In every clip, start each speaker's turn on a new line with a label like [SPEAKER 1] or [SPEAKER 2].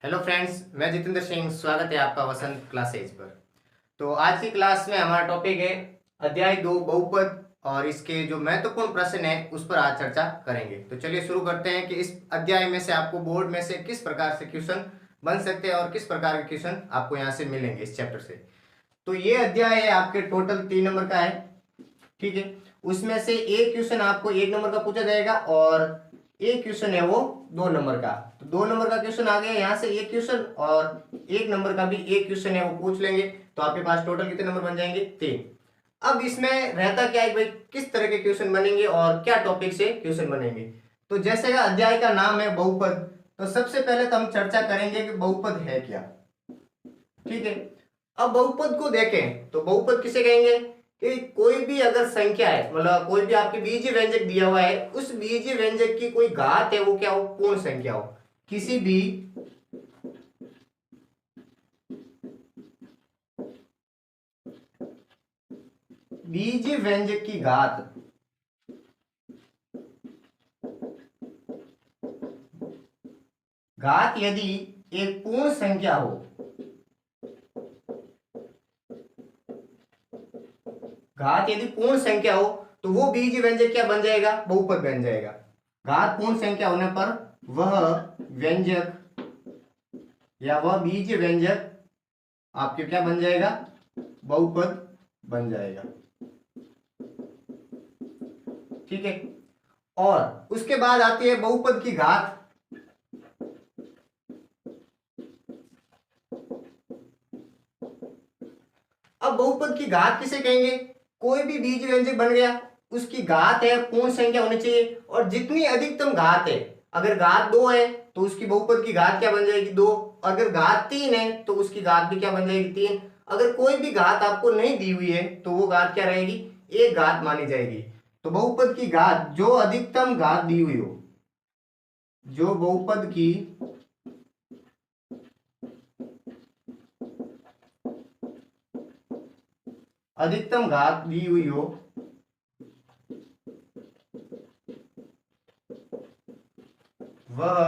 [SPEAKER 1] Hello friends, मैं जितेंद्र सिंह। स्वागत है आपका वसंत क्लासेज पर। तो आज की क्लास में हमारा टॉपिक है अध्याय 2 बहुपद, और इसके जो महत्वपूर्ण प्रश्न है उस पर आज चर्चा करेंगे। तो चलिए शुरू करते हैं कि इस अध्याय में से आपको बोर्ड में से किस प्रकार से क्वेश्चन बन सकते हैं और किस प्रकार के क्वेश्चन आपको यहाँ से मिलेंगे इस चैप्टर से। तो ये अध्याय है आपके टोटल 3 नंबर का है, ठीक है। उसमें से एक क्वेश्चन आपको 1 नंबर का पूछा जाएगा और एक क्वेश्चन है वो 2 नंबर का। तो 2 नंबर का क्वेश्चन आ गया यहाँ से एक क्वेश्चन, और 1 नंबर का भी एक क्वेश्चन है वो पूछ लेंगे। तो आपके पास टोटल कितने नंबर बन जाएंगे? 3। अब इसमें रहता क्या है भाई, किस तरह के क्वेश्चन बनेंगे और क्या टॉपिक से क्वेश्चन बनेंगे। तो जैसे का अध्याय का नाम है बहुपद, तो सबसे पहले तो हम चर्चा करेंगे कि बहुपद है क्या, ठीक है। अब बहुपद को देखें तो बहुपद किसे कहेंगे कि कोई भी अगर संख्या है, मतलब कोई भी आपके बीजीय व्यंजक दिया हुआ है, उस बीजीय व्यंजक की कोई घात है वो क्या हो? पूर्ण संख्या हो। किसी भी बीजीय व्यंजक की घात यदि एक पूर्ण संख्या हो, घात यदि पूर्ण संख्या हो तो वो बीजीय व्यंजक क्या बन जाएगा? बहुपद बन जाएगा। घात पूर्ण संख्या होने पर वह व्यंजक या वह बीजीय व्यंजक आपके क्या बन जाएगा? बहुपद बन जाएगा, ठीक है। और उसके बाद आती है बहुपद की घात। अब बहुपद की घात किसे कहेंगे? कोई भी बीजीय व्यंजक बन गया, उसकी घात है पूर्ण संख्या होनी चाहिए, और जितनी अधिकतम घात है, अगर घात 2 है तो उसकी बहुपद की घात क्या बन जाएगी? 2। अगर घात 3 है तो उसकी घात भी क्या बन जाएगी? 3। अगर कोई भी घात आपको नहीं दी हुई है तो वो घात क्या रहेगी? एक घात मानी जाएगी। तो बहुपद की घात जो अधिकतम घात दी हुई हो, जो बहुपद की अधिकतम घात दी हुई हो, वह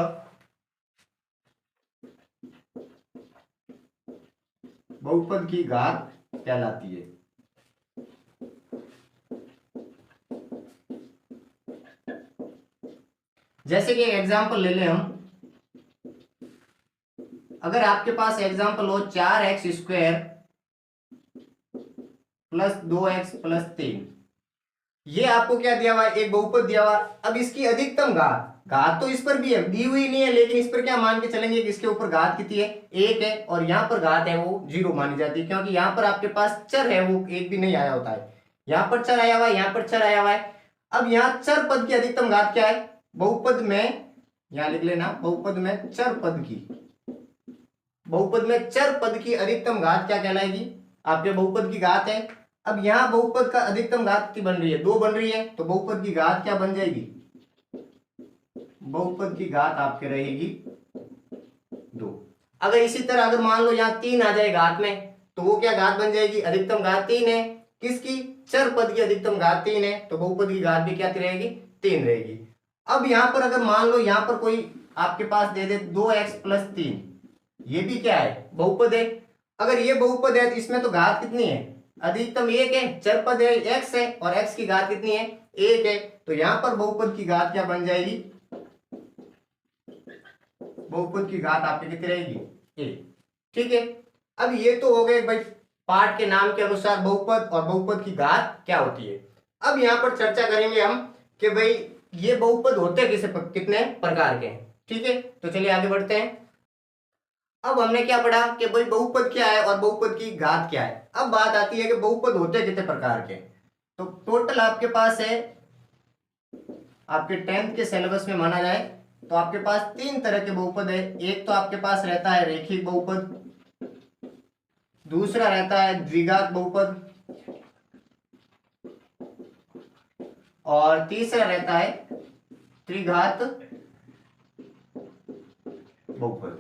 [SPEAKER 1] बहुपद की घात कहलाती है। जैसे कि एग्जांपल ले लें हम, अगर आपके पास एग्जांपल हो 4x² प्लस 2x प्लस 3, ये आपको क्या दिया हुआ है? एक बहुपद दिया हुआ। अब इसकी अधिकतम घात, घात तो इस पर भी है, दी हुई नहीं है, लेकिन इस पर क्या मान के चलेंगे कि इसके ऊपर घात कितनी है? 1 है, और यहाँ पर घात है वो 0 मानी जाती है, क्योंकि यहाँ पर आपके पास चर है वो एक भी नहीं आया होता है। यहाँ पर चर आया हुआ है, यहाँ पर चर आया हुआ है। अब यहाँ चर पद की अधिकतम घात क्या है? बहुपद में, यहाँ लिख लेना, बहुपद में चर पद की, बहुपद में चर पद की अधिकतम घात क्या कहलाएगी? आपके बहुपद की घात है। अब यहां बहुपद का अधिकतम घात कितनी बन रही है? 2 बन रही है, तो बहुपद की घात क्या बन जाएगी? बहुपद की घात आपके रहेगी 2। अगर इसी तरह अगर मान लो यहाँ 3 आ जाए घात में, तो वो क्या घात बन जाएगी? अधिकतम घात 3 है। किसकी? चर पद की अधिकतम घात 3 है, तो बहुपद की घात भी क्या रहेगी? 3 रहेगी। अब यहां पर अगर मान लो यहाँ पर कोई आपके पास दे दे 2x प्लस 3, ये भी क्या है? बहुपद है। अगर ये बहुपद है तो इसमें तो घात कितनी है? अधिकतम 1 है, चर पद है, x है, और x की घात कितनी है? 1 है। तो यहां पर बहुपद की घात क्या बन जाएगी? बहुपद की घात आपकी कितनी रहेगी? 1, ठीक है। अब ये तो हो गए भाई पाठ के नाम के अनुसार बहुपद और बहुपद की घात क्या होती है। अब यहां पर चर्चा करेंगे हम कि भाई ये बहुपद होते कितने प्रकार के हैं, ठीक है। तो चलिए आगे बढ़ते हैं। अब हमने क्या पढ़ा कि भाई बहुपद क्या है और बहुपद की घात क्या है। अब बात आती है कि बहुपद होते कितने प्रकार के। तो टोटल आपके पास है, आपके 10th के सिलेबस में माना जाए तो आपके पास 3 तरह के बहुपद है। एक तो आपके पास रहता है रेखिक बहुपद, दूसरा रहता है द्विघात बहुपद, और तीसरा रहता है त्रिघात बहुपद,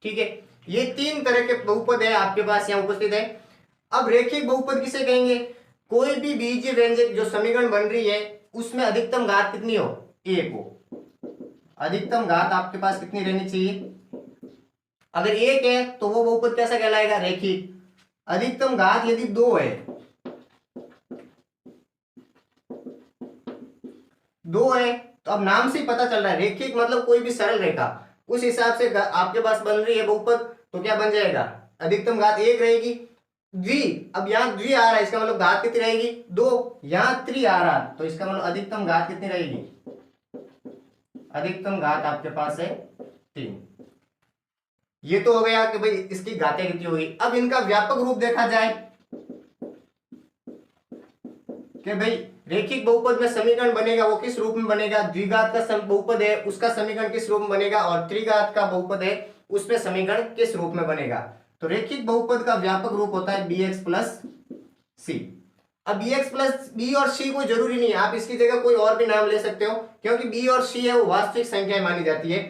[SPEAKER 1] ठीक है। ये 3 तरह के बहुपद है आपके पास यहाँ उपस्थित है। अब रेखिक बहुपद किसे कहेंगे? कोई भी बीजीय व्यंजक जो समीकरण बन रही है उसमें अधिकतम घात कितनी हो? 1 हो। अधिकतम घात आपके पास कितनी रहनी चाहिए? अगर एक है तो वो बहुपद कैसा कहलाएगा, रेखिक। अधिकतम घात यदि 2 है, 2 है तो अब नाम से ही पता चल रहा है रेखिक मतलब कोई भी सरल रेखा, उस हिसाब से आपके पास बन रही है बहुपद, तो क्या बन जाएगा, अधिकतम घात 1 रहेगी। द्वि, अब यहाँ द्वि आ रहा है, इसका मतलब घात कितनी रहेगी, 2। यहाँ त्रि आ रहा तो इसका मतलब अधिकतम घात कितनी रहेगी, अधिकतम घात आपके पास है 3। ये तो हो गया कि भाई इसकी घातें कितनी होगी। अब इनका व्यापक रूप देखा जाए कि भाई रेखिक बहुपद में समीकरण बनेगा वो किस रूप में बनेगा, द्विघात का बहुपद है उसका समीकरण किस रूप में बनेगा, और त्रिघात का बहुपद है उसमें समीकरण किस रूप में बनेगा। तो रेखिक बहुपद का व्यापक रूप होता है bx प्लस सी। अब bx प्लस बी और सी कोई जरूरी नहीं है, आप इसकी जगह कोई और भी नाम ले सकते हो, क्योंकि b और c है वो वास्तविक संख्याएं मानी जाती है।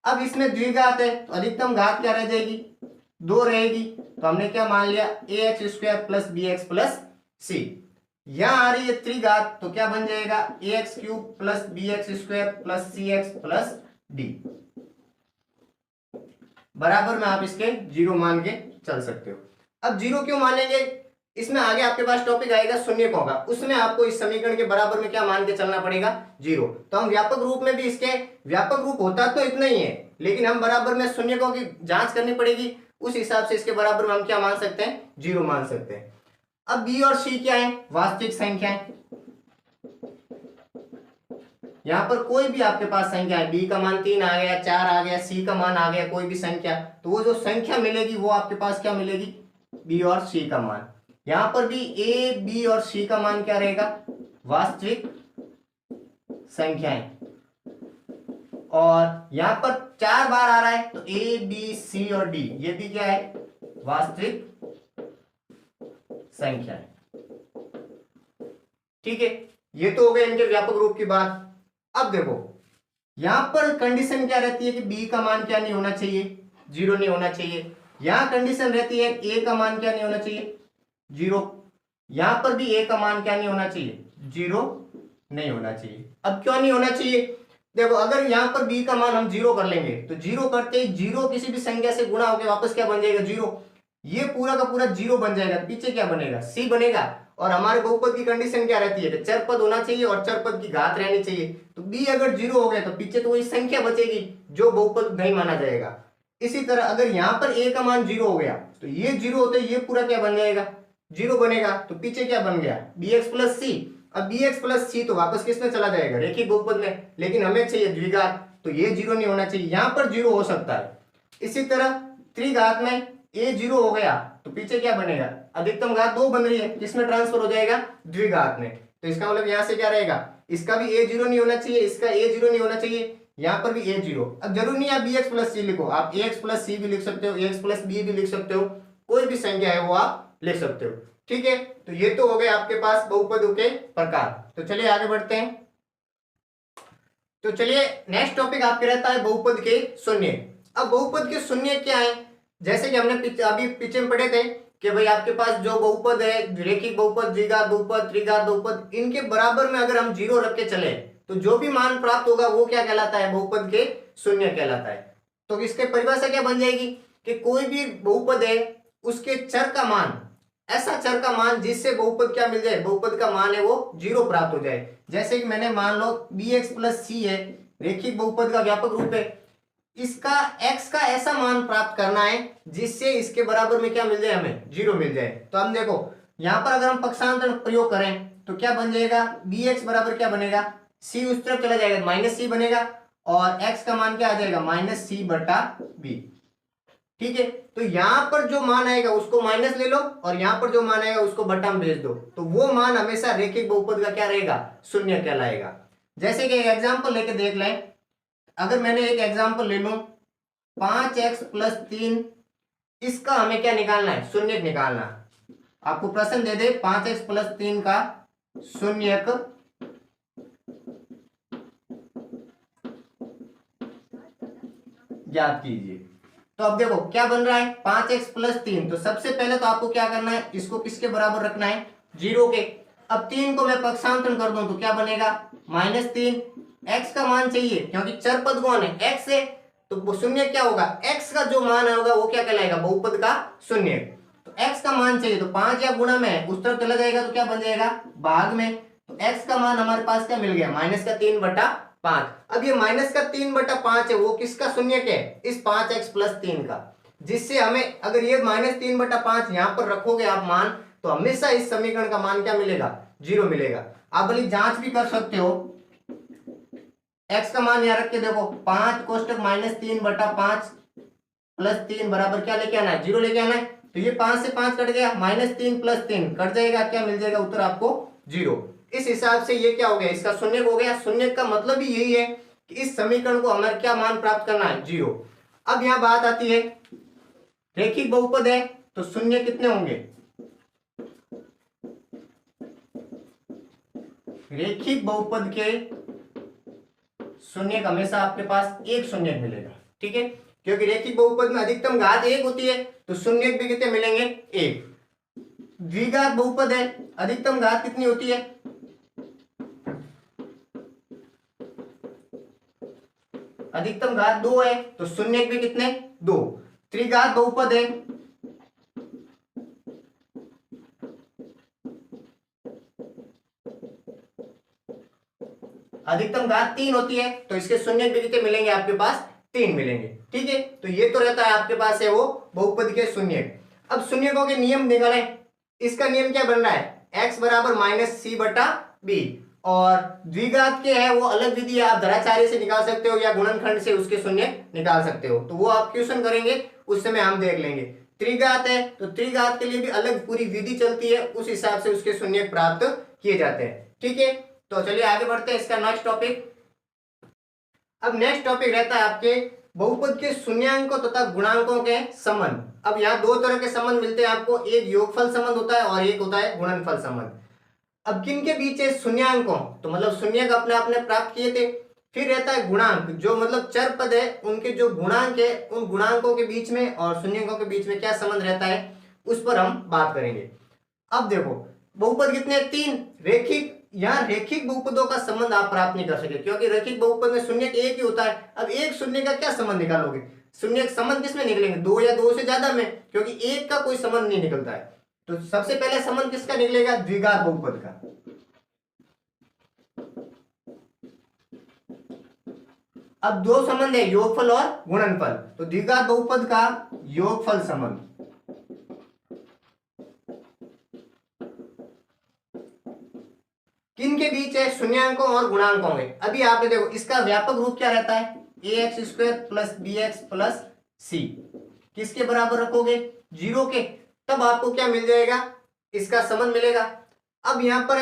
[SPEAKER 1] अब इसमें द्विघात है तो अधिकतम घात क्या रह जाएगी, 2 रहेगी। तो हमने क्या मान लिया, ax square plus bx plus C. यहां आ रही है त्रिघात तो क्या बन जाएगा, ax cube plus bx square plus cx plus d, बराबर में आप इसके 0 मान के चल सकते हो। अब 0 क्यों मानेंगे, इसमें आगे आपके पास टॉपिक आएगा शून्यकों का, उसमें आपको इस समीकरण के बराबर में क्या मान के चलना पड़ेगा, 0। तो हम व्यापक रूप में भी, इसके व्यापक रूप होता तो इतना ही है, लेकिन हम बराबर में शून्यकों की जांच करनी पड़ेगी, उस हिसाब से इसके बराबर में हम क्या मान सकते हैं, 0 मान सकते हैं। अब b और c क्या है, वास्तविक संख्याएं। यहां पर कोई भी आपके पास संख्या है, b का मान 3 आ गया, 4 आ गया, c का मान आ गया, कोई भी संख्या, तो वो जो संख्या मिलेगी वो आपके पास क्या मिलेगी, b और c का मान। यहां पर भी a, b और c का मान क्या रहेगा, वास्तविक संख्याएं। और यहां पर 4 बार आ रहा है तो a, b, c और d ये भी क्या है, वास्तविक संख्याएं। ठीक है, ये तो हो गए इनके व्यापक रूप की बात। अब देखो यहां पर कंडीशन क्या रहती है कि b का मान क्या नहीं होना चाहिए, 0 नहीं होना चाहिए। यहां कंडीशन रहती है a का मान क्या नहीं होना चाहिए, 0। यहां पर भी a का मान क्या नहीं होना चाहिए, 0 नहीं होना चाहिए। अब क्यों नहीं होना चाहिए, देखो अगर यहां पर b का मान हम 0 कर लेंगे तो 0 करते ही 0 किसी भी संख्या से गुणा होकर वापस क्या बन जाएगा, 0। ये पूरा का पूरा 0 बन जाएगा, पीछे क्या बनेगा, c बनेगा। और हमारे बहुपद की कंडीशन क्या रहती है, चर पद होना चाहिए और चर पद की घात रहनी चाहिए। तो b अगर 0 हो गया तो पीछे तो वही संख्या बचेगी जो बहुपद नहीं माना जाएगा। इसी तरह अगर यहाँ पर a का मान 0 हो गया तो ये 0 होते ये पूरा क्या बन जाएगा, 0 बनेगा। तो पीछे क्या बन गया, bx प्लस सी। अब bx प्लस सी तो वापस किसमें चला जाएगा, रेखिक बहुपद में, लेकिन हमें चाहिए द्विघात, तो ये 0 नहीं होना चाहिए, यहाँ पर 0 हो सकता है। इसी तरह त्रिघात में a 0 हो गया तो पीछे क्या बनेगा, अधिकतम घात 2 बन रही है, किसमें ट्रांसफर हो जाएगा, द्विघात में। तो इसका मतलब यहाँ से क्या रहेगा, इसका भी a 0 नहीं होना चाहिए, इसका a 0 नहीं होना चाहिए, यहाँ पर भी a 0। अब जरूरी नहीं आप bx प्लस सी लिखो, आप ax प्लस सी भी लिख सकते हो, ax प्लस b भी लिख सकते हो, कोई भी संख्या है वो आप लिख सकते हो। ठीक है, तो ये तो हो गए आपके पास बहुपदों के प्रकार। तो चलिए आगे बढ़ते हैं। तो चलिए नेक्स्ट टॉपिक आपके रहता है बहुपद के शून्य। अब बहुपद के शून्य क्या है, जैसे कि हमने अभी पीछे में पढ़े थे कि भाई आपके पास जो बहुपद है, रेखिक बहुपद, द्विघात बहुपद, त्रिघात बहुपद, इनके बराबर में अगर हम 0 रख के चले तो जो भी मान प्राप्त होगा वो क्या कहलाता है, बहुपद के शून्य कहलाता है। तो इसके परिभाषा क्या बन जाएगी कि कोई भी बहुपद है उसके चर का मान, ऐसा चर का मान जिससे बहुपद क्या मिल जाए, बहुपद का मान है वो 0 प्राप्त हो जाए। जैसे कि मैंने मान लो bx प्लस सी है, रेखिक बहुपद का व्यापक रूप है, इसका x का ऐसा मान प्राप्त करना है जिससे इसके बराबर में क्या मिल जाए, हमें 0 मिल जाए। तो हम देखो यहां पर अगर हम पक्षांतर प्रयोग करें तो क्या बन जाएगा, bx बराबर क्या बनेगा, c उस तरफ चला जाएगा माइनस सी बनेगा, और x का मान क्या आ जाएगा, माइनस सी बटा बी। ठीक है, तो यहां पर जो मान आएगा उसको माइनस ले लो और यहां पर जो मान आएगा उसको बटा में भेज दो, तो वो मान हमेशा रेखिक बहुपद का क्या रहेगा, शून्य कहलाएगा। जैसे कि एक एग्जांपल लेके देख लें, अगर मैंने एक एग्जांपल ले लूं 5x प्लस 3, इसका हमें क्या निकालना है, शून्य निकालना। आपको प्रश्न दे दे 5x प्लस 3 का शून्य ज्ञात कीजिए। तो अब देखो क्या बन रहा है, 5x प्लस 3, तो सबसे पहले तो आपको क्या करना है, इसको किसके बराबर रखना है, 0 के। अब 3 को मैं पक्षांतरण कर दूं तो क्या बनेगा, -3। x का मान चाहिए क्योंकि चर पद कौन है, x है, तो वो शून्य क्या होगा, x का जो मान होगा वो क्या कहलाएगा, बहुपद का शून्य। तो x का मान चाहिए तो 5 या गुणा में उस तरफ चला जाएगा तो क्या बन जाएगा, भाग में। तो x का मान हमारे पास क्या मिल गया, -3/5। अब ये -3/5 है वो किसका शून्य के, इस 5x + 3 का, जिससे हमें अगर ये -3/5 यहां पर रखोगे आप मान, तो हमेशा इस समीकरण का मान क्या मिलेगा, 0 मिलेगा। आप भले जांच भी कर सकते हो, x का मान यहां रख के देखो, 5 कोष्टक -3/5 + 3 बराबर क्या लेके आना है, 0 लेके आना है। तो ये 5 से 5 कट गया, -3 + 3 कट जाएगा, क्या मिल जाएगा उत्तर आपको 0। इस हिसाब से ये क्या हो गया, इसका शून्य हो गया। शून्य का मतलब ही यही है कि इस समीकरण को हमें क्या मान प्राप्त करना है, 0। अब यहां बात आती है, रेखिक बहुपद है तो शून्य कितने होंगे, रेखिक बहुपद के शून्य हमेशा आपके पास एक शून्य मिलेगा, ठीक है, क्योंकि रेखिक बहुपद में अधिकतम घात 1 होती है, तो शून्य भी कितने मिलेंगे, 1। द्विघात बहुपद है, अधिकतम घात कितनी होती है, अधिकतम घात 2 है, तो शून्य भी कितने, 2। त्रिघात बहुपद है, अधिकतम घात 3 होती है, तो इसके शून्य भी कितने मिलेंगे आपके पास, 3 मिलेंगे, ठीक है। तो ये तो रहता है आपके पास है वो बहुपद के शून्य। अब शून्यकों के नियम निकालें। इसका नियम क्या बन रहा है, x बराबर -c/b, और द्विघात के है वो अलग विधि है, आप धराचार्य से निकाल सकते हो या गुणनखंड से उसके शून्य निकाल सकते हो, तो वो आप क्वेश्चन करेंगे उस समय हम देख लेंगे। त्रिघात है तो त्रिघात के लिए भी अलग पूरी विधि चलती है, उस हिसाब से उसके शून्य प्राप्त किए जाते हैं, ठीक है। तो चलिए आगे बढ़ते हैं, इसका नेक्स्ट टॉपिक। अब नेक्स्ट टॉपिक रहता है आपके बहुपद के शून्यांकों तथा गुणांकों के संबंध। अब यहाँ दो तरह के संबंध मिलते हैं आपको, एक योगफल संबंध होता है और एक होता है गुणनफल संबंध। अब किनके बीच है, शून्यांकों, तो मतलब शून्यक अपने आपने प्राप्त किए थे। फिर रहता है गुणांक, जो मतलब चर पद है उनके जो गुणांक है, उन गुणांकों के बीच में और शून्यकों के बीच में क्या संबंध रहता है, उस पर हम बात करेंगे। अब देखो बहुपद कितने, 3। रेखिक, यहाँ रेखिक बहुपदों का संबंध आप प्राप्त नहीं कर सके, क्योंकि रेखिक बहुपद में शून्य एक ही होता है। अब एक शून्य का क्या संबंध निकालोगे, शून्य संबंध किसमें निकलेंगे, 2 या 2 से ज्यादा में, क्योंकि एक का कोई संबंध नहीं निकलता है। तो सबसे पहले संबंध किसका निकलेगा, द्विघात बहुपद का। अब दो संबंध है, योगफल और गुणनफल, तो द्विघात बहुपद का योगफल संबंध, किन के बीच है, शून्यांकों और गुणांकों में। अभी आपने देखो इसका व्यापक रूप क्या रहता है, ax² + bx + c, किसके बराबर रखोगे, 0 के, तब आपको क्या मिल जाएगा, इसका संबंध मिलेगा। अब यहां पर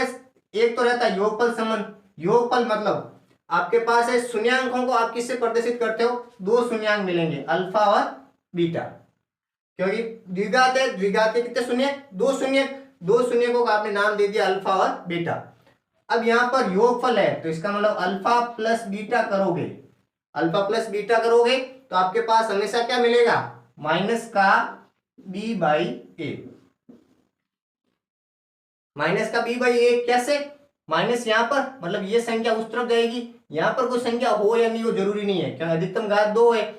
[SPEAKER 1] एक तो रहता है योगफल संबंध। योगफल मतलब आपके पास है शून्यांकों को आप किससे प्रदर्शित करते हो, 2 शून्यांक मिलेंगे, अल्फा और बीटा, क्योंकि द्विघात है, द्विघात के कितने शून्य, 2 शून्य, 2 शून्यकों का आपने नाम दे दिया अल्फा और बीटा। अब यहां पर योगफल है तो इसका मतलब अल्फा प्लस बीटा करोगे, अल्फा प्लस बीटा करोगे तो आपके पास हमेशा क्या मिलेगा, माइनस का b/a, माइनस का b/a। कैसे, माइनस यहां पर मतलब ये संख्या उस तरफ जाएगी, यहां पर कोई संख्या हो या नहीं हो जरूरी नहीं है, क्योंकि अधिकतम घात 2 है,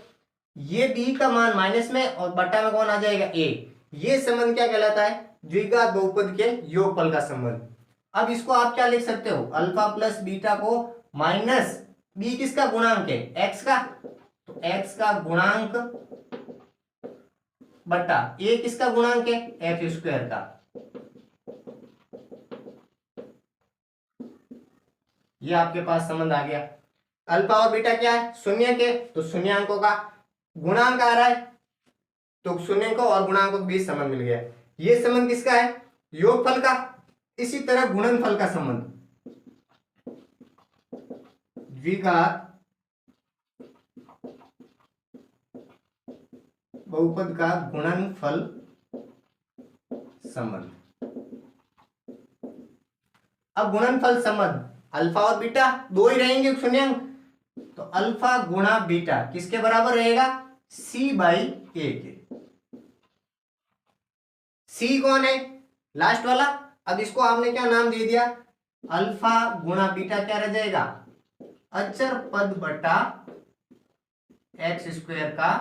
[SPEAKER 1] ये b का मान माइनस में और बटा में कौन आ जाएगा, a। ये संबंध क्या कहलाता है, द्विघात बहुपद के योगफल का संबंध। अब इसको आप क्या लिख सकते हो, अल्फा प्लस बीटा को माइनस b किसका गुणांक है, x का, तो x का गुणांक बटा a किसका गुणांक है, f² का। ये आपके पास संबंध आ गया। अल्फा और बीटा क्या है, शून्य के, तो शून्यांकों का गुणांक आ रहा है, तो शून्यकों और गुणांकों के बीच संबंध मिल गया। ये संबंध किसका है, योगफल का। इसी तरह गुणनफल का संबंध, द्विघात बहुपद का गुणनफल संबंध। अब गुणनफल संबंध, अल्फा और बीटा 2 ही रहेंगे शून्यांक, तो अल्फा गुणा बीटा किसके बराबर रहेगा, c/a के। c कौन है, लास्ट वाला। अब इसको आपने क्या नाम दे दिया, अल्फा गुणा बीटा क्या रह जाएगा, अचर पद बटा एक्स स्क्वायर का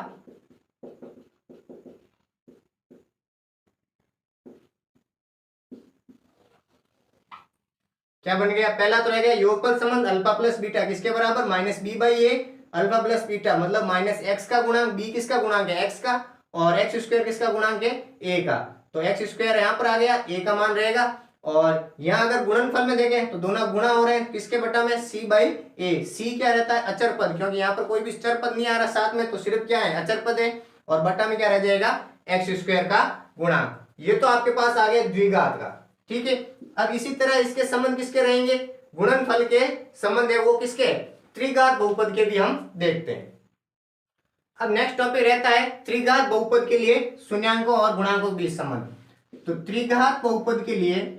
[SPEAKER 1] क्या बन गया? पहला तो रह गया योगफल संबंध अल्फा प्लस बीटा किसके बराबर? Minus B by A alpha plus beta, मतलब माइनस एक्स का गुणांक, बी किसका गुणांक है? एक्स का, और एक्स स्क्वायर किसका गुणांक है? ए का। तो एक्स स्क्वायर यहाँ पर आ गया, ए का मान रहेगा। और यहाँ अगर गुणनफल में देखें तो दोनों गुणा हो रहे हैं किसके बटा में? सी बाई ए। सी क्या रहता है? अचर पद, क्योंकि यहाँ पर कोई भी चर पद नहीं आ रहा साथ में, तो सिर्फ क्या है? अचर पद है। और बटा में क्या रह जाएगा? एक्स स्क्वायर का गुणांक। ये तो आपके पास आ गया द्विघात का, ठीक है। अब इसी तरह इसके संबंध किसके रहेंगे? गुणनफल के संबंध है वो किसके? त्रिघात बहुपद के भी हम देखते हैं। अब नेक्स्ट टॉपिक रहता है त्रिघात बहुपद के लिए शून्यांकों और गुणांकों के बीच संबंध। तो त्रिघात बहुपद के लिए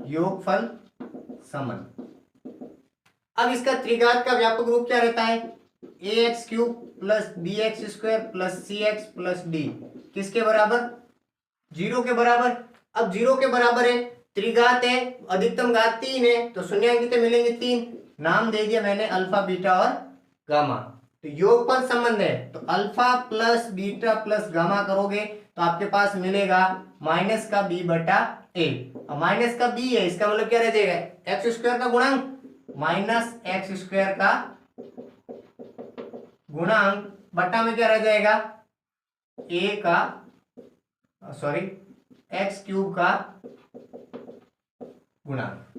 [SPEAKER 1] योगफल संबंध। अब इसका त्रिघात का व्यापक रूप क्या रहता है? A x cube plus B x square plus C x plus D किसके बराबर? 0 के बराबर। अब 0 के बराबर है, त्रिघात है, अधिकतम घात 3 है, तो शून्यांक कितने मिलेंगे? 3। नाम दे दिया मैंने अल्फा बीटा और गामा। तो योगफल संबंध है, तो alpha plus beta plus gamma करोगे तो आपके पास मिलेगा माइनस का बी बटा ए। माइनस का बी है, इसका मतलब क्या रह जाएगा? एक्स स्क्वायर का गुणांक माइनस एक्स स्क्वायर का गुणांक बटा में क्या रह जाएगा? ए का, सॉरी, एक्स क्यूब का गुणांक।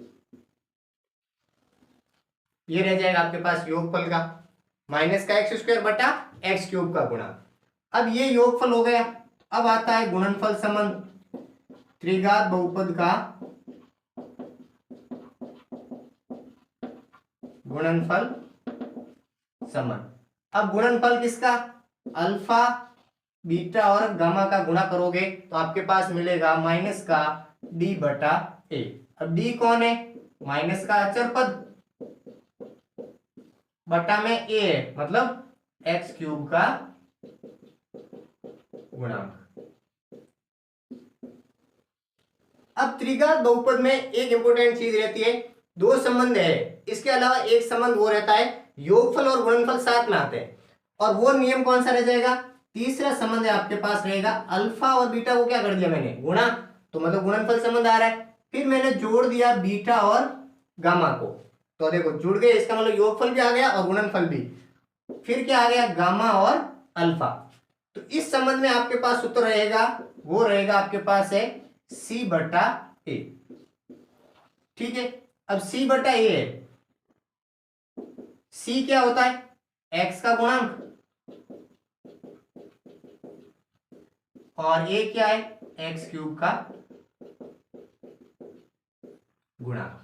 [SPEAKER 1] ये रह जाएगा आपके पास योगफल का, माइनस का एक्स स्क्वायर बटा एक्स क्यूब का गुणांक। अब ये योगफल हो गया। अब आता है गुणनफल संबंध, त्रिघात बहुपद का गुणनफल संबंध। अब गुणनफल किसका? अल्फा बीटा और गामा का गुणा करोगे तो आपके पास मिलेगा माइनस का डी बटा ए। अब डी कौन है? माइनस का अचर पद बटा में ए है, मतलब एक्स क्यूब का गुणांक। अब त्रिघात बहुपद में एक इंपॉर्टेंट चीज रहती है, दो संबंध है, इसके अलावा एक संबंध वो रहता है योगफल और गुणनफल साथ में आते हैं। और वो नियम कौन सा रह जाएगा? तीसरा संबंध है आपके पास रहेगा अल्फा और बीटा को क्या कर दिया मैंने? गुणा, तो मतलब गुणनफल संबंध आ रहा है, फिर मैंने जोड़ दिया बीटा और गामा को, तो देखो जुड़ गए, इसका मतलब योगफल भी आ गया और गुणनफल भी। फिर क्या आ गया? गामा और अल्फा। तो इस संबंध में आपके पास सूत्र रहेगा, वो रहेगा आपके पास है सी बटा ए, ठीक है। अब सी बटा ए है, सी क्या होता है? एक्स का गुणांक, और ए क्या है? एक्स क्यूब का गुणांक।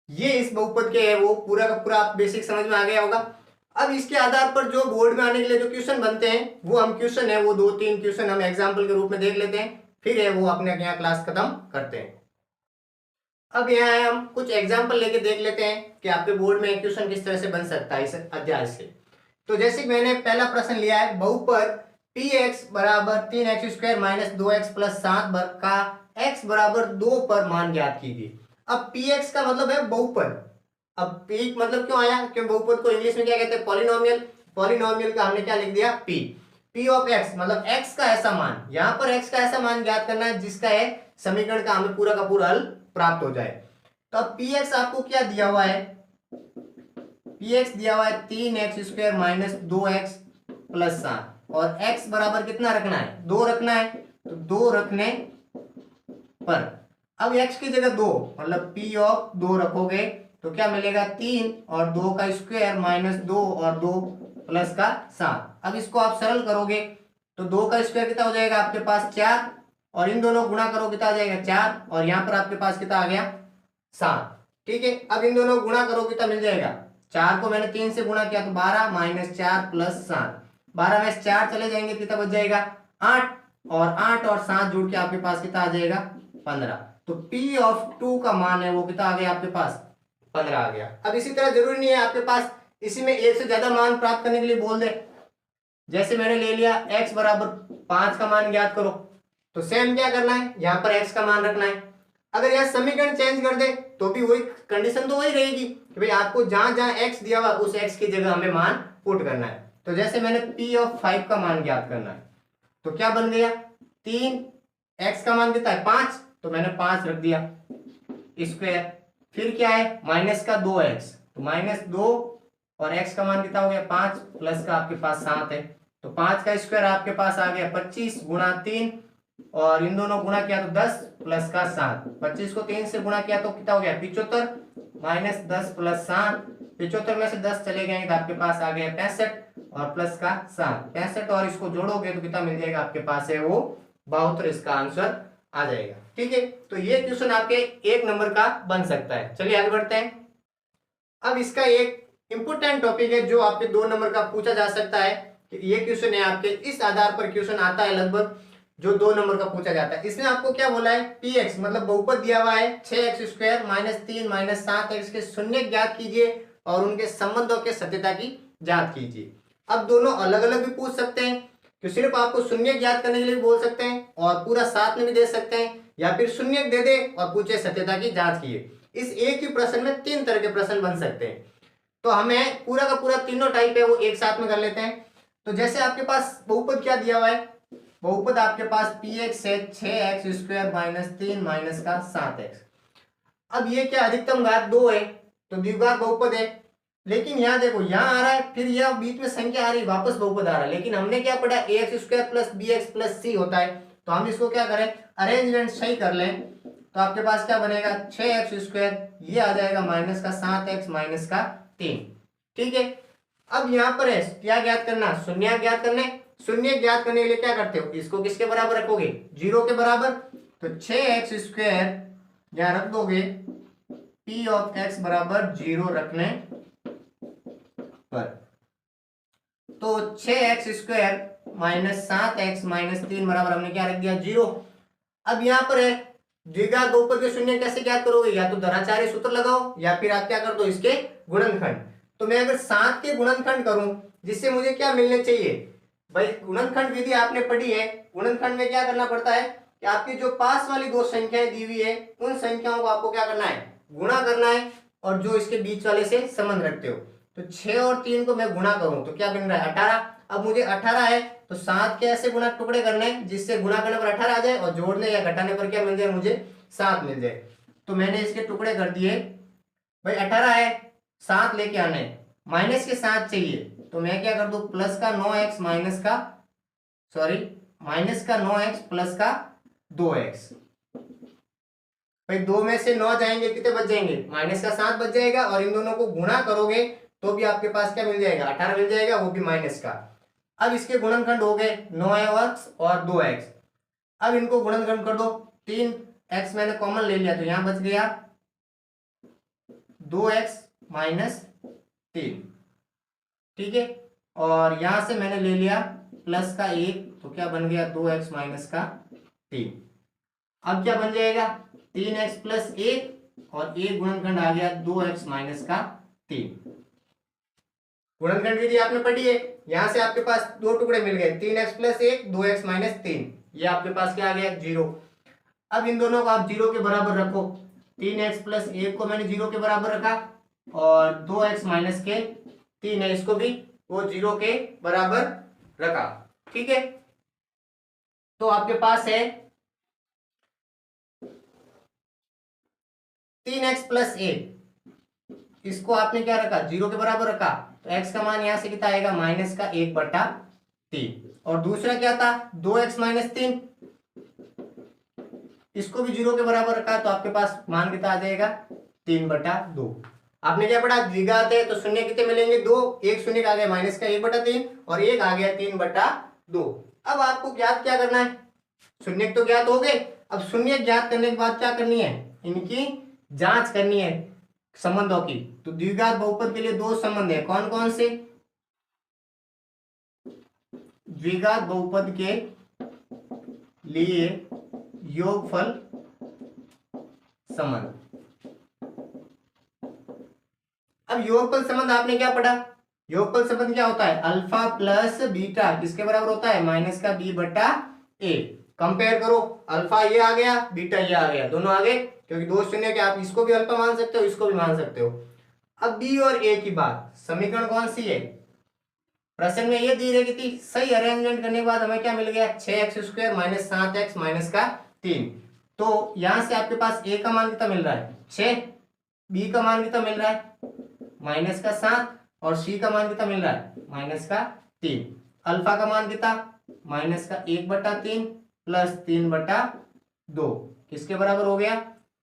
[SPEAKER 1] ये इस बहुपद के है, वो पूरा का पूरा बेसिक समझ में आ गया होगा। अब इसके आधार पर जो बोर्ड में आने के लिए जो क्वेश्चन बनते हैं वो हम क्वेश्चन है वो 2-3 क्वेश्चन हम एग्जाम्पल के रूप में देख लेते हैं, फिर है वो अपने यहाँ क्लास खत्म करते हैं। अब यहाँ हम कुछ एग्जाम्पल लेके देख लेते हैं कि आपके बोर्ड में क्वेश्चन किस तरह से बन सकता है इस अध्याय से। तो जैसे कि मैंने पहला प्रश्न लिया है, बहुपद पी एक्स बराबर 3x square minus 2x plus 7 का x बराबर 2 पर मान ज्ञात कीजिए। अब पी एक्स का मतलब है बहुपद। अब पी मतलब क्यों आया? क्योंकि बहुपद को इंग्लिश में क्या कहते हैं? पॉलिनोमियल। पॉलिनोमियल का हमने क्या लिख दिया? पी। पी ऑफ एक्स मतलब एक्स का ऐसा मान, यहाँ पर एक्स का ऐसा मान ज्ञात करना है जिसका है समीकरण का हमें पूरा का पूरा हल प्राप्त हो जाए। तो अब पी एक्स आपको क्या दिया हुआ है? पी एक्स दिया हुआ है 3x square minus 2x plus 7, और x बराबर कितना रखना है? 2 रखना है। तो 2 रखने पर अब x की जगह 2 मतलब p ऑफ 2 रखोगे तो क्या मिलेगा? 3 और 2 का स्क्वायर माइनस 2 और 2 प्लस का 7। अब इसको आप सरल करोगे तो 2 का स्क्वायर कितना हो जाएगा आपके पास? 4, और इन दोनों गुणा करो कितना आ जाएगा? 4, और यहाँ पर आपके पास कितना आ गया? 7, ठीक है। अब इन दोनों गुणा करो कितना मिल जाएगा? 4 को मैंने 3 से गुणा किया तो 12 माइनस 4 प्लस 7, 12 में 4 चले जाएंगे कितना बच जाएगा? 8, और 8 और 7 जोड़ के आपके पास कितना आ जाएगा? 15। तो P ऑफ 2 का मान है वो कितना आ गया आपके पास? 15 आ गया। अब इसी तरह जरूरी नहीं है आपके पास इसी में एक से ज्यादा मान प्राप्त करने के लिए बोल दे, जैसे मैंने ले लिया x बराबर 5 का मान ज्ञात करो, तो सेम क्या करना है? यहाँ पर x का मान रखना है। अगर यह समीकरण चेंज कर दे तो भी वही कंडीशन तो वही रहेगी कि भाई आपको जहां जहां x दिया हुआ उस x की जगह हमें मान पुट करना है। तो जैसे मैंने p(5) का मान ज्ञात करना है, तो क्या बन गया, 3, x का मान कितना है 5, तो मैंने 5 रख दिया स्क्वायर। फिर क्या है माइनस का 2x, तो -2 और x का मान कितना हो गया 5, प्लस का आपके पास 7 है, तो 5 का स्क्वायर आपके पास आ गया 25 गुणा 3, और इन दोनों गुणा किया तो 10 प्लस का 7, 25 को 3 से गुणा किया तो कितना हो गया 75, -10 प्लस 7, 75 में से 10 चले गए तो आपके पास आ गया 65 और प्लस का 7, 65 और इसको जोड़ोगे तो कितना मिल जाएगा आपके पास है वो 72, इसका आंसर आ जाएगा। ठीक है, तो ये क्वेश्चन आपके 1 नंबर का बन सकता है। चलिए आगे बढ़ते हैं। अब इसका एक इंपोर्टेंट टॉपिक है जो आपके 2 नंबर का पूछा जा सकता है कि ये क्वेश्चन है आपके, इस आधार पर क्वेश्चन आता है लगभग जो 2 नंबर का पूछा जाता है। इसमें आपको क्या बोला है, px मतलब बहुपद दिया हुआ है 6x² -3 -7x के शून्य ज्ञात कीजिए और उनके संबंधों के सत्यता की जांच कीजिए। अब दोनों अलग अलग भी पूछ सकते हैं, तो सिर्फ आपको शून्य ज्ञात करने के लिए भी बोल सकते हैं और पूरा साथ में भी दे सकते हैं, या फिर शून्य दे दे और पूछे सत्यता की जांच कीजिए। इस एक ही प्रश्न में 3 तरह के प्रश्न बन सकते हैं, तो हमें पूरा का पूरा तीनों टाइप है वो एक साथ में कर लेते हैं। तो जैसे आपके पास बहुपद क्या दिया हुआ है, बहुपद आपके पास px है 6x² -3 का 7x। अब ये क्या अधिकतम घात 2 है तो द्विघात बहुपद है, लेकिन यहाँ देखो यहाँ आ रहा है, फिर यह बीच में संख्या आ रही है, वापस बहुपद आ रहा है, लेकिन हमने क्या पढ़ा ax² + bx + c होता है, तो हम इसको क्या करें अरेंजमेंट सही कर लें, तो आपके पास क्या बनेगा 6x², ये आ जाएगा -7x -3। ठीक है, अब यहाँ पर है क्या ज्ञात करना, शून्य ज्ञात करने, शून्य ज्ञात करने के लिए क्या करते हो, इसको किसके बराबर रखोगे 0 के बराबर, तो 6x² यहाँ रख दोगे p(x) बराबर 0 रखने पर, तो 6x² -7x -3 बराबर हमने क्या रख दिया 0। अब यहाँ पर है द्विघात बहुपद के शून्य कैसे ज्ञात करोगे, या तो द्वैधाचार्य सूत्र लगाओ या फिर आप क्या कर दो इसके गुणनखंड। तो मैं अगर 7 के गुणनखंड करूं जिससे मुझे क्या मिलने चाहिए, भाई गुणनखंड विधि आपने पढ़ी है, गुणनखंड में क्या करना पड़ता है कि आपकी जो पास वाली 2 संख्याएं दी हुई है उन संख्याओं को आपको क्या करना है गुणा करना है, और जो इसके बीच वाले से संबंध रखते हो, तो 6 और 3 को मैं गुणा करूं तो क्या बन रहा है 18। अब मुझे 18 है तो 7 के ऐसे गुणा टुकड़े करने जिससे गुणा करने पर 18 आ जाए और जोड़ने या घटाने पर क्या मिल जाए मुझे 7 मिल जाए। तो मैंने इसके टुकड़े कर दिए, भाई 18 है 7 लेके आने, माइनस के 7 चाहिए, तो मैं क्या कर दूं प्लस का 9x माइनस का 9x प्लस का 2x, भाई 2 में से 9 जाएंगे कितने बच जाएंगे माइनस का 7 बच जाएगा, और इन दोनों को गुणा करोगे तो भी आपके पास क्या मिल जाएगा 18 मिल जाएगा, वो भी माइनस का। अब इसके गुणनखंड हो गए 9x और 2x, अब इनको गुणनखंड कर दो, 3x मैंने कॉमन ले लिया तो यहां बच गया 2x -3। ठीक है, और यहां से मैंने ले लिया प्लस का 1 तो क्या बन गया 2x -3। अब क्या बन जाएगा 3x + 1 और 1 गुणनखंड आ गया 2x -3। गुणनखंड विधि आपने पढ़ी है, यहां से आपके पास 2 टुकड़े मिल गए 3x + 1 2x -3, ये आपके पास क्या आ गया 0। अब इन दोनों को आप 0 के बराबर रखो, 3x + 1 को मैंने 0 के बराबर रखा और 2x -3 है इसको भी वो 0 के बराबर रखा। ठीक है, तो आपके पास है 3x + 1, इसको आपने क्या रखा 0 के बराबर रखा, तो x का मान यहां से कितना आएगा -1/3, और दूसरा क्या था 2x -3, इसको भी 0 के बराबर रखा तो आपके पास मान कितना आ जाएगा 3/2। आपने क्या पढ़ा द्विघात है तो शून्य कितने मिलेंगे 2, एक शून्य आ गया -1/3 और एक आ गया 3/2। अब आपको ज्ञात क्या करना है, शून्य तो ज्ञात हो गए, अब शून्य ज्ञात करने के बाद क्या करनी है इनकी जांच करनी है संबंधों की। तो द्विघात बहुपद के लिए 2 संबंध है, कौन कौन से, द्विघात बहुपद के लिए योगफल संबंध। अब योगफल संबंध आपने क्या पढ़ा, योगफल संबंध क्या होता है अल्फा प्लस बीटा किसके बराबर होता है -b/a। कंपेयर करो, अल्फा ये आ गया, बीटा ये आ गया, दोनों आ गए, क्योंकि दो शून्य के आप इसको भी अल्फा मान सकते हो, इसको भी मान सकते हो। अब बी और ए की बात, समीकरण कौन सी है, प्रश्न में ये दी रहेगी थी, सही अरेंजमेंट करने के बाद हमें क्या मिल गया, 6x² माइनस 7x माइनस का 3। तो यहां से आपके पास ए का मान कितना मिल रहा है 6, बी का मान कितना मिल रहा है माइनस का 7, और सी का मान कितना मिल रहा है माइनस का 3। अल्फा का मान कितना माइनस का 1/3 प्लस 3/2, किसके बराबर हो गया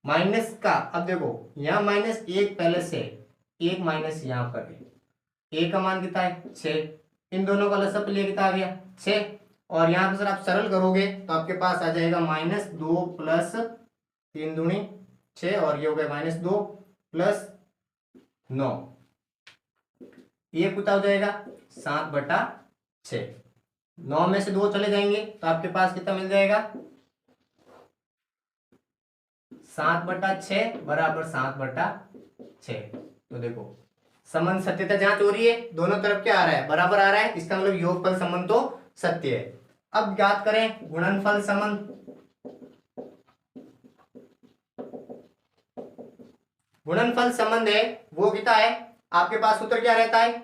[SPEAKER 1] माइनस का। अब देखो यहाँ माइनस 1 पहले से, 1 माइनस यहाँ पर है, ए का मान कितना है 6, इन दोनों का लसअप लिए कितना आ गया 6, और यहाँ पर सर आप सरल करोगे तो आपके पास आ जाएगा -2 प्लस 3 दूनी 6, और ये हो गया -2 प्लस 9, ये कितना हो जाएगा 7/6। 9 में से 2 चले जाएंगे तो आपके पास कितना मिल जाएगा 7/6 बराबर 7/6। तो देखो संबंध सत्यता जांच हो रही है, दोनों तरफ क्या आ रहा है बराबर आ रहा है, इसका मतलब योगफल संबंध तो सत्य है। अब याद करें गुणनफल संबंध, गुणनफल संबंध है वो कितना है, आपके पास सूत्र क्या रहता है,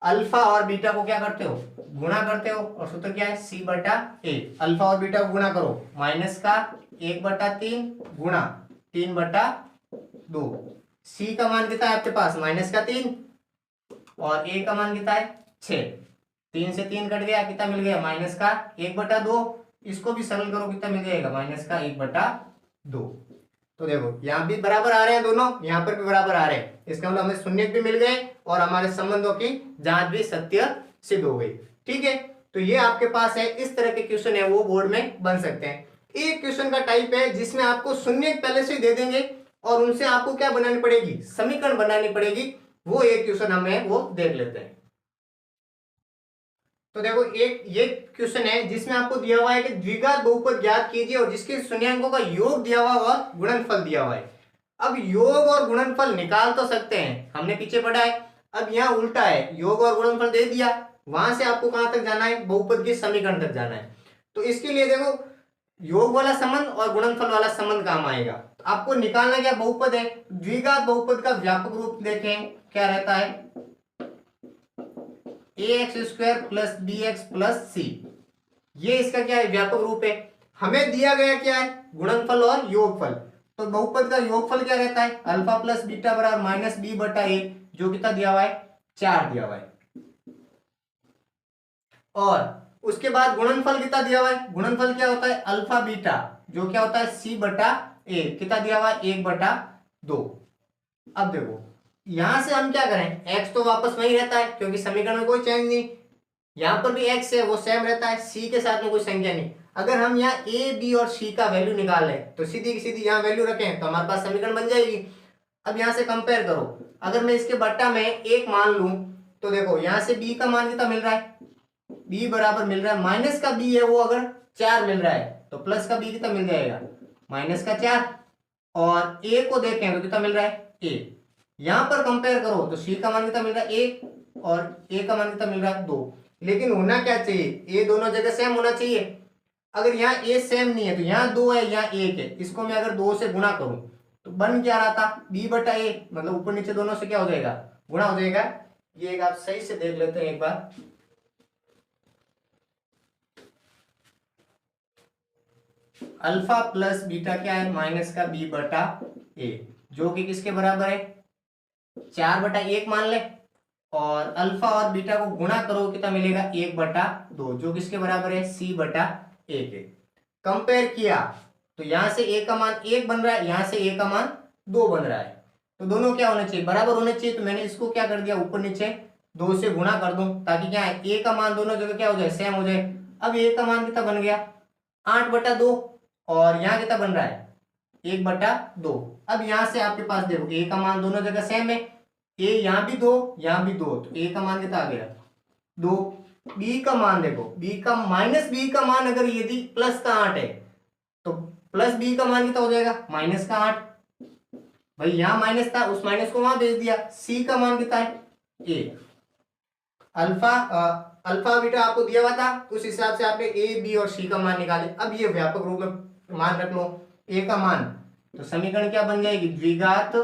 [SPEAKER 1] अल्फा और बीटा को क्या करते हो गुणा करते हो, और सूत्र क्या है C/A, अल्फा और बीटा को गुणा करो, माइनस का 1/3 गुणा 3/2, सी का मान कितना है आपके पास माइनस का 3, और ए का मान कितना है 6, 3 से 3 कट गया, कितना मिल गया माइनस का 1/2, इसको भी सरल करो कितना मिल जाएगा माइनस का 1/2। तो देखो यहाँ भी बराबर आ रहे हैं दोनों, यहाँ पर भी बराबर आ रहे हैं, इसका मतलब हमें शून्य भी मिल गए और हमारे संबंधों की जांच भी सत्य सिद्ध हो गई। ठीक है, तो ये आपके पास है, इस तरह के क्वेश्चन है वो बोर्ड में बन सकते हैं। एक क्वेश्चन का टाइप है जिसमें आपको शून्य पहले से दे देंगे और उनसे आपको क्या बनानी पड़ेगी समीकरण बनानी पड़ेगी, वो एक क्वेश्चन हमें वो देख लेते हैं। तो देखो एक ये क्वेश्चन है जिसमें आपको दिया हुआ है कि द्विघात बहुपद ज्ञात कीजिए और जिसके शून्यांकों का योग दिया हुआ और गुणनफल दिया हुआ है। अब योग और गुणनफल निकाल तो सकते हैं, हमने पीछे पढ़ा है, अब यहाँ उल्टा है, योग और गुणनफल दे दिया, वहां से आपको कहां तक जाना है बहुपद के समीकरण तक जाना है। तो इसके लिए देखो योग वाला संबंध और गुणनफल वाला संबंध काम आएगा, तो आपको निकालना क्या बहुपद है, द्विघात बहुपद का व्यापक रूप देखें क्या रहता है ax² plus bx plus c, ये इसका क्या है व्यापक रूप है। हमें दिया गया क्या है गुणनफल और योगफल, तो बहुपद का योगफल क्या रहता है अल्फा प्लस बीटा बराबर -b/a, जो कितना दिया हुआ है 4 दिया हुआ है, और उसके बाद गुणनफल कितना दिया हुआ है, गुणनफल क्या होता है अल्फा बीटा, जो क्या होता है c/a, कितना दिया हुआ है 1/2। अब देखो यहां से हम क्या करें, x तो वापस वही रहता है क्योंकि समीकरण में कोई चेंज नहीं, यहां पर भी x है वो सेम रहता है, c के साथ में कोई संख्या नहीं। अगर हम यहाँ a b और c का वैल्यू निकाल लें तो सीधी की सीधी यहाँ वैल्यू रखें तो हमारे पास समीकरण बन जाएगी। अब यहाँ से कंपेयर करो, अगर मैं इसके बट्टा में 1 मान लूं तो देखो यहाँ से b का मान कितना मिल रहा है, b बराबर मिल रहा है माइनस का b है वो अगर 4 मिल रहा है तो प्लस का b कितना मिल जाएगा -4, और a को देखें तो कितना मिल रहा है a, यहां पर कंपेयर करो तो c का मान कितना मिल रहा है 1 और a का मान कितना मिल रहा है 2, लेकिन होना क्या चाहिए a दोनों जगह सेम होना चाहिए। अगर यहाँ a सेम नहीं है तो यहाँ 2 है यहाँ 1 है, इसको मैं अगर 2 से गुणा करूं तो बन क्या रहा था b/a, मतलब ऊपर नीचे दोनों से क्या हो जाएगा गुणा हो जाएगा। ये एक आप सही से देख लेते हैं एक बार, अल्फा प्लस बीटा क्या है -b/a, जो कि किसके बराबर है 4/1 मान ले, और अल्फा और बीटा को गुणा करो कितना मिलेगा 1/2, जो किसके बराबर है c/a के। कंपेयर किया तो यहां से a का मान 1 बन रहा है, यहां से a का मान 2 बन रहा है, तो दोनों क्या होने चाहिए बराबर होने चाहिए। तो मैंने इसको क्या कर दिया ऊपर नीचे 2 से गुणा कर दूं ताकि क्या है a का मान दोनों जगह क्या हो जाए सेम हो जाए। अब a का मान कितना बन गया 8/2, और यहाँ कितना बन रहा है 1/2। अब यहाँ से आपके पास देखो a का मान दोनों जगह सेम है, a यहाँ भी 2 यहाँ भी 2, तो a का मान कितना आ गया 2। b का मान देखो b का -b का मान अगर यदि प्लस का 8 है तो प्लस b का मान कितना हो जाएगा -8, भाई यहाँ माइनस था उस माइनस को वहां भेज दिया। c का मान कितना है a, अल्फा अल्फा बीटा आपको दिया हुआ था, उस हिसाब से आपने ए बी और सी का मान निकाले। अब ये व्यापक रूप में मान रख लो ए का मान, तो समीकरण क्या बन जाएगी, द्विघात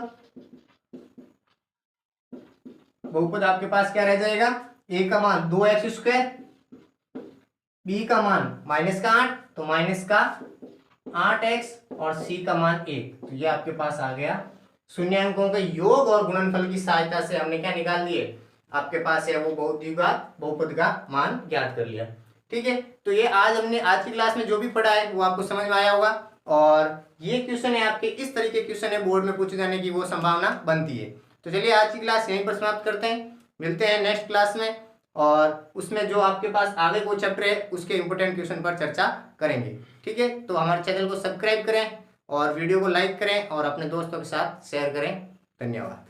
[SPEAKER 1] बहुपद आपके पास क्या रह जाएगा, ए का मान 2x², बी का मान -8 तो -8x और सी का मान 1, तो ये आपके पास आ गया। शून्य अंकों के योग और गुणनफल की सहायता से हमने क्या निकाल लिए, आपके पास है वो द्विघात बहुपद का मान ज्ञात कर लिया। ठीक है, तो ये आज की क्लास में जो भी पढ़ा है वो आपको समझ में आया होगा, और ये क्वेश्चन है आपके इस तरीके क्वेश्चन है बोर्ड में पूछे जाने की वो संभावना बनती है। तो चलिए आज की क्लास यहीं पर समाप्त करते हैं, मिलते हैं नेक्स्ट क्लास में, और उसमें जो आपके पास आगे कोई चैप्टर है उसके इंपोर्टेंट क्वेश्चन पर चर्चा करेंगे। ठीक है, तो हमारे चैनल को सब्सक्राइब करें और वीडियो को लाइक करें और अपने दोस्तों के साथ शेयर करें। धन्यवाद।